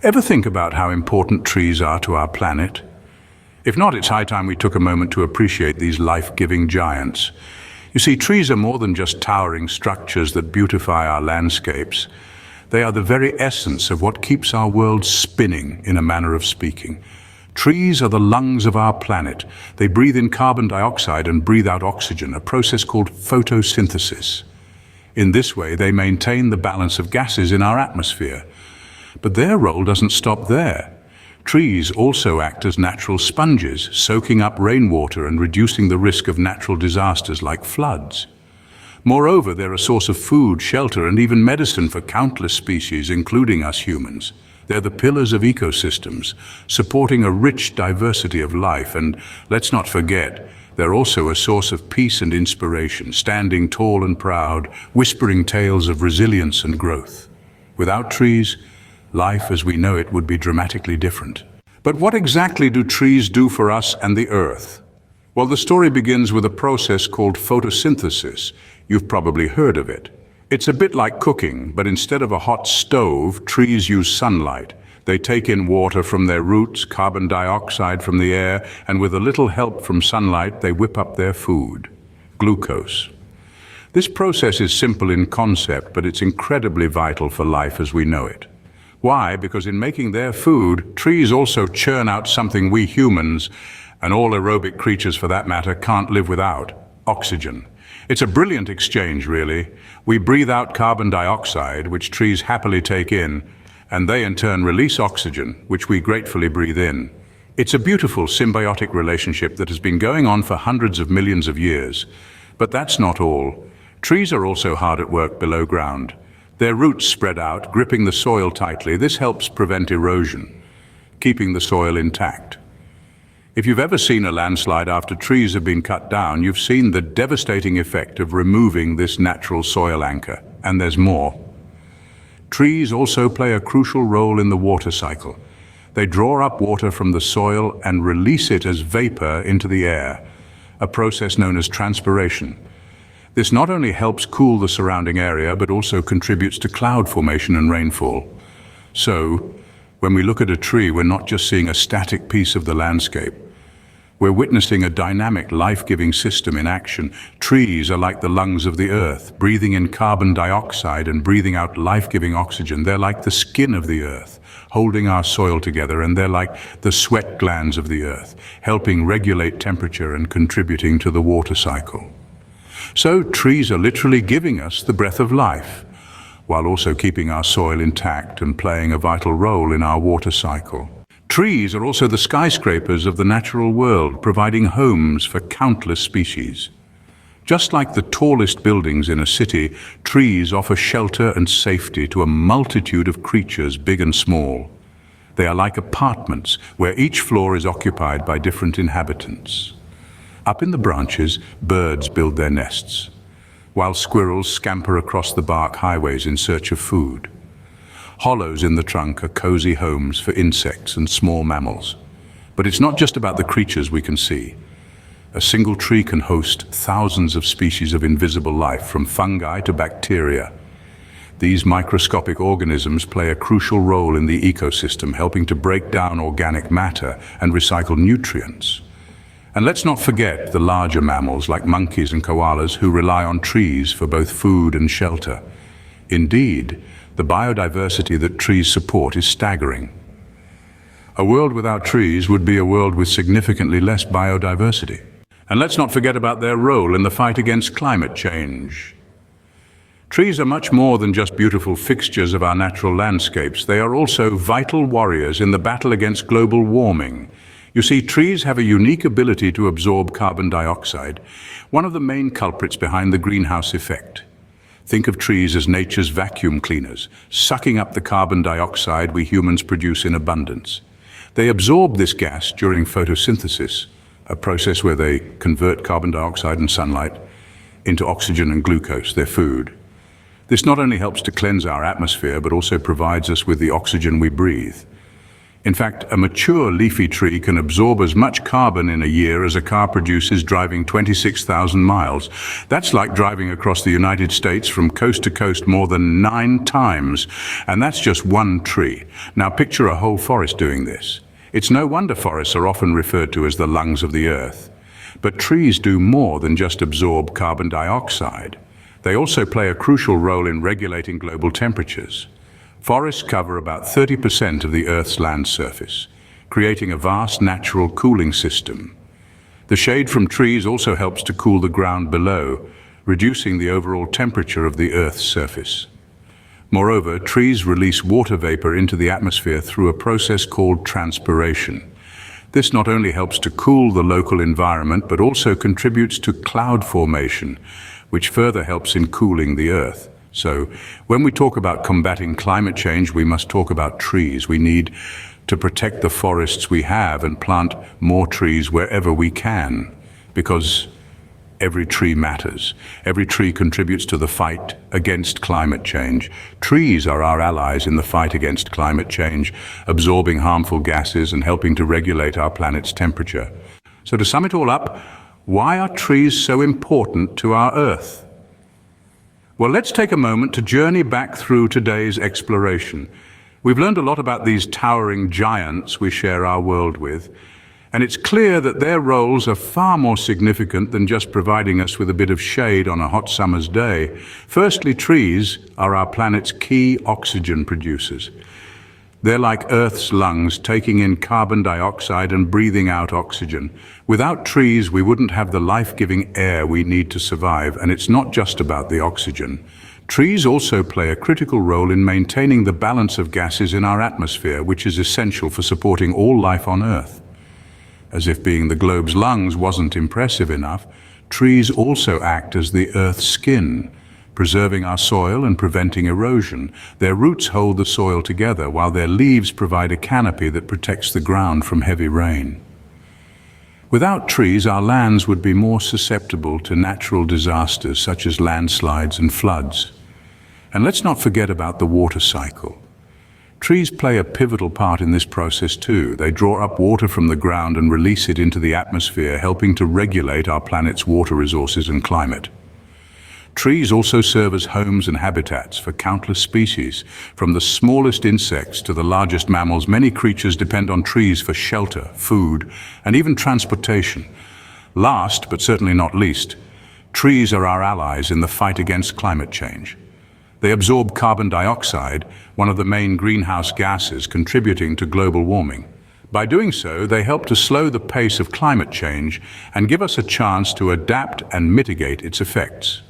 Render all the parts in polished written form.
Ever think about how important trees are to our planet? If not, it's high time we took a moment to appreciate these life-giving giants. You see, trees are more than just towering structures that beautify our landscapes. They are the very essence of what keeps our world spinning, in a manner of speaking. Trees are the lungs of our planet. They breathe in carbon dioxide and breathe out oxygen, a process called photosynthesis. In this way, they maintain the balance of gases in our atmosphere. But their role doesn't stop there. Trees also act as natural sponges, soaking up rainwater and reducing the risk of natural disasters like floods. Moreover, they're a source of food, shelter, and even medicine for countless species, including us humans. They're the pillars of ecosystems, supporting a rich diversity of life, and let's not forget, they're also a source of peace and inspiration, standing tall and proud, whispering tales of resilience and growth. Without trees, life as we know it would be dramatically different. But what exactly do trees do for us and the Earth? Well, the story begins with a process called photosynthesis. You've probably heard of it. It's a bit like cooking, but instead of a hot stove, trees use sunlight. They take in water from their roots, carbon dioxide from the air, and with a little help from sunlight, they whip up their food, glucose. This process is simple in concept, but it's incredibly vital for life as we know it. Why? Because in making their food, trees also churn out something we humans, and all aerobic creatures for that matter, can't live without: oxygen. It's a brilliant exchange, really. We breathe out carbon dioxide, which trees happily take in, and they in turn release oxygen, which we gratefully breathe in. It's a beautiful symbiotic relationship that has been going on for hundreds of millions of years. But that's not all. Trees are also hard at work below ground. Their roots spread out, gripping the soil tightly. This helps prevent erosion, keeping the soil intact. If you've ever seen a landslide after trees have been cut down, you've seen the devastating effect of removing this natural soil anchor. And there's more. Trees also play a crucial role in the water cycle. They draw up water from the soil and release it as vapor into the air, a process known as transpiration. This not only helps cool the surrounding area, but also contributes to cloud formation and rainfall. So, when we look at a tree, we're not just seeing a static piece of the landscape. We're witnessing a dynamic, life-giving system in action. Trees are like the lungs of the earth, breathing in carbon dioxide and breathing out life-giving oxygen. They're like the skin of the earth, holding our soil together, and they're like the sweat glands of the earth, helping regulate temperature and contributing to the water cycle. So trees are literally giving us the breath of life, while also keeping our soil intact and playing a vital role in our water cycle. Trees are also the skyscrapers of the natural world, providing homes for countless species. Just like the tallest buildings in a city, trees offer shelter and safety to a multitude of creatures, big and small. They are like apartments, where each floor is occupied by different inhabitants. Up in the branches, birds build their nests, while squirrels scamper across the bark highways in search of food. Hollows in the trunk are cozy homes for insects and small mammals. But it's not just about the creatures we can see. A single tree can host thousands of species of invisible life, from fungi to bacteria. These microscopic organisms play a crucial role in the ecosystem, helping to break down organic matter and recycle nutrients. And let's not forget the larger mammals like monkeys and koalas who rely on trees for both food and shelter. Indeed, the biodiversity that trees support is staggering. A world without trees would be a world with significantly less biodiversity. And let's not forget about their role in the fight against climate change. Trees are much more than just beautiful fixtures of our natural landscapes. They are also vital warriors in the battle against global warming. You see, trees have a unique ability to absorb carbon dioxide, one of the main culprits behind the greenhouse effect. Think of trees as nature's vacuum cleaners, sucking up the carbon dioxide we humans produce in abundance. They absorb this gas during photosynthesis, a process where they convert carbon dioxide and sunlight into oxygen and glucose, their food. This not only helps to cleanse our atmosphere, but also provides us with the oxygen we breathe. In fact, a mature leafy tree can absorb as much carbon in a year as a car produces driving 26,000 miles. That's like driving across the United States from coast to coast more than 9 times. And that's just one tree. Now picture a whole forest doing this. It's no wonder forests are often referred to as the lungs of the earth. But trees do more than just absorb carbon dioxide. They also play a crucial role in regulating global temperatures. Forests cover about 30% of the Earth's land surface, creating a vast natural cooling system. The shade from trees also helps to cool the ground below, reducing the overall temperature of the Earth's surface. Moreover, trees release water vapor into the atmosphere through a process called transpiration. This not only helps to cool the local environment, but also contributes to cloud formation, which further helps in cooling the Earth. So, when we talk about combating climate change, we must talk about trees. We need to protect the forests we have and plant more trees wherever we can, because every tree matters. Every tree contributes to the fight against climate change. Trees are our allies in the fight against climate change, absorbing harmful gases and helping to regulate our planet's temperature. So to sum it all up, why are trees so important to our Earth? Well, let's take a moment to journey back through today's exploration. We've learned a lot about these towering giants we share our world with, and it's clear that their roles are far more significant than just providing us with a bit of shade on a hot summer's day. Firstly, trees are our planet's key oxygen producers. They're like Earth's lungs, taking in carbon dioxide and breathing out oxygen. Without trees, we wouldn't have the life-giving air we need to survive, and it's not just about the oxygen. Trees also play a critical role in maintaining the balance of gases in our atmosphere, which is essential for supporting all life on Earth. As if being the globe's lungs wasn't impressive enough, trees also act as the Earth's skin, preserving our soil and preventing erosion. Their roots hold the soil together, while their leaves provide a canopy that protects the ground from heavy rain. Without trees, our lands would be more susceptible to natural disasters such as landslides and floods. And let's not forget about the water cycle. Trees play a pivotal part in this process too. They draw up water from the ground and release it into the atmosphere, helping to regulate our planet's water resources and climate. Trees also serve as homes and habitats for countless species. From the smallest insects to the largest mammals, many creatures depend on trees for shelter, food, and even transportation. Last, but certainly not least, trees are our allies in the fight against climate change. They absorb carbon dioxide, one of the main greenhouse gases contributing to global warming. By doing so, they help to slow the pace of climate change and give us a chance to adapt and mitigate its effects.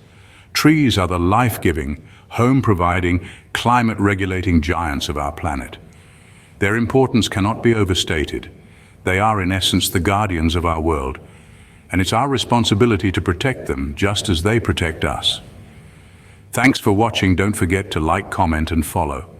Trees are the life-giving, home-providing, climate-regulating giants of our planet. Their importance cannot be overstated. They are, in essence, the guardians of our world, and it's our responsibility to protect them just as they protect us. Thanks for watching. Don't forget to like, comment, and follow.